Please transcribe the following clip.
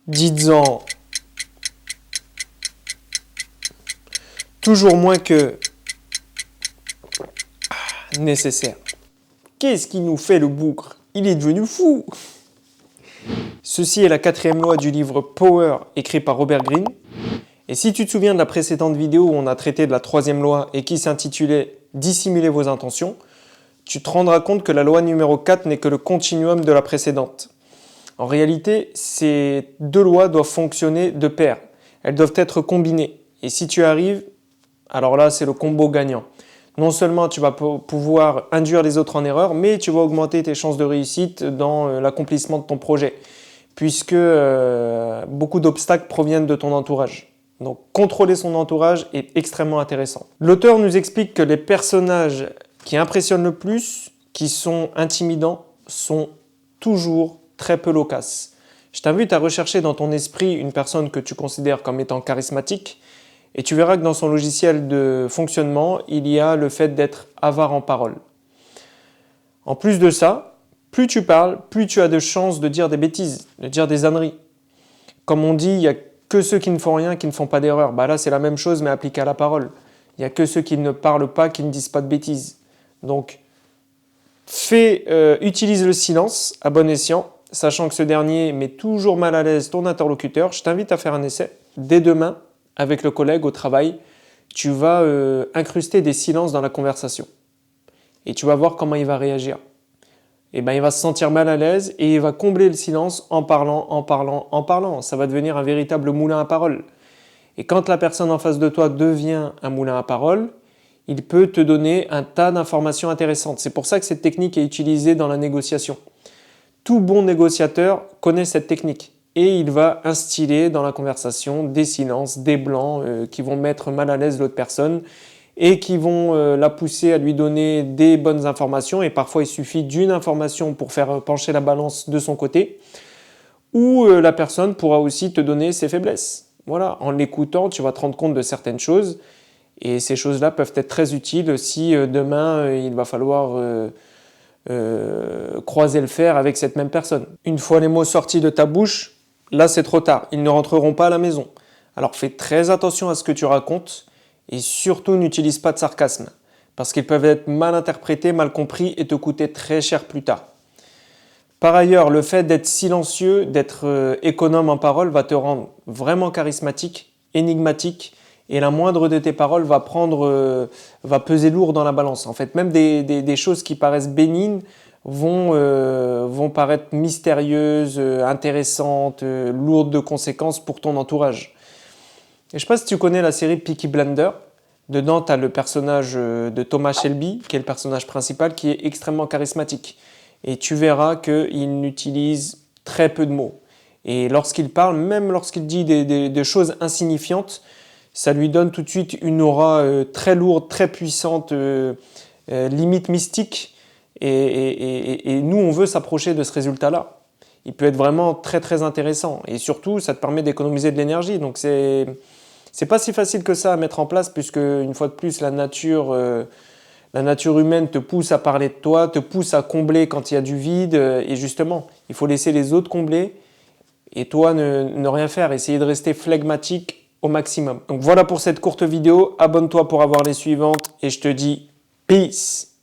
Dites-en toujours moins que nécessaire. Qu'est-ce qui nous fait le bougre? Il est devenu fou. Ceci est la 4e loi du livre Power écrit par Robert Greene. Et si tu te souviens de la précédente vidéo où on a traité de la 3e loi et qui s'intitulait « Dissimuler vos intentions », tu te rendras compte que la loi numéro 4 n'est que le continuum de la précédente. En réalité, ces deux lois doivent fonctionner de pair. Elles doivent être combinées. Et si tu arrives, alors là, c'est le combo gagnant. Non seulement tu vas pouvoir induire les autres en erreur, mais tu vas augmenter tes chances de réussite dans l'accomplissement de ton projet, puisque beaucoup d'obstacles proviennent de ton entourage. Donc, contrôler son entourage est extrêmement intéressant. L'auteur nous explique que les personnages qui impressionnent le plus, qui sont intimidants, sont toujours très peu loquaces. Je t'invite à rechercher dans ton esprit une personne que tu considères comme étant charismatique et tu verras que dans son logiciel de fonctionnement, il y a le fait d'être avare en parole. En plus de ça, plus tu parles, plus tu as de chances de dire des bêtises, de dire des âneries. Comme on dit, il n'y a que ceux qui ne font rien qui ne font pas d'erreur. Bah là, c'est la même chose mais appliquée à la parole. Il n'y a que ceux qui ne parlent pas qui ne disent pas de bêtises. Donc, utilise le silence à bon escient, sachant que ce dernier met toujours mal à l'aise ton interlocuteur. Je t'invite à faire un essai. Dès demain, avec le collègue au travail, tu vas incruster des silences dans la conversation. Et tu vas voir comment il va réagir. Et ben, il va se sentir mal à l'aise et il va combler le silence en parlant, en parlant, en parlant. Ça va devenir un véritable moulin à parole. Et quand la personne en face de toi devient un moulin à parole, il peut te donner un tas d'informations intéressantes. C'est pour ça que cette technique est utilisée dans la négociation. Tout bon négociateur connaît cette technique et il va instiller dans la conversation des silences, des blancs qui vont mettre mal à l'aise l'autre personne et qui vont la pousser à lui donner des bonnes informations. Et parfois, il suffit d'une information pour faire pencher la balance de son côté, ou la personne pourra aussi te donner ses faiblesses. Voilà, en l'écoutant, tu vas te rendre compte de certaines choses. Et ces choses-là peuvent être très utiles si demain, il va falloir croiser le fer avec cette même personne. Une fois les mots sortis de ta bouche, là c'est trop tard. Ils ne rentreront pas à la maison. Alors fais très attention à ce que tu racontes et surtout n'utilise pas de sarcasme parce qu'ils peuvent être mal interprétés, mal compris et te coûter très cher plus tard. Par ailleurs, le fait d'être silencieux, d'être économe en parole va te rendre vraiment charismatique, énigmatique. Et la moindre de tes paroles va peser lourd dans la balance. En fait, même des choses qui paraissent bénignes vont paraître mystérieuses, intéressantes, lourdes de conséquences pour ton entourage. Et je ne sais pas si tu connais la série Peaky Blinders. Dedans, tu as le personnage de Thomas Shelby, qui est le personnage principal, qui est extrêmement charismatique. Et tu verras qu'il n'utilise très peu de mots. Et lorsqu'il parle, même lorsqu'il dit des choses insignifiantes, ça lui donne tout de suite une aura très lourde, très puissante, limite mystique. Et nous, on veut s'approcher de ce résultat-là. Il peut être vraiment très très intéressant. Et surtout, ça te permet d'économiser de l'énergie. Donc c'est pas si facile que ça à mettre en place, puisque une fois de plus, la nature humaine te pousse à parler de toi, te pousse à combler quand il y a du vide. Et justement, il faut laisser les autres combler et toi ne rien faire. Essayer de rester flegmatique au maximum. Donc voilà pour cette courte vidéo, abonne-toi pour avoir les suivantes et je te dis peace.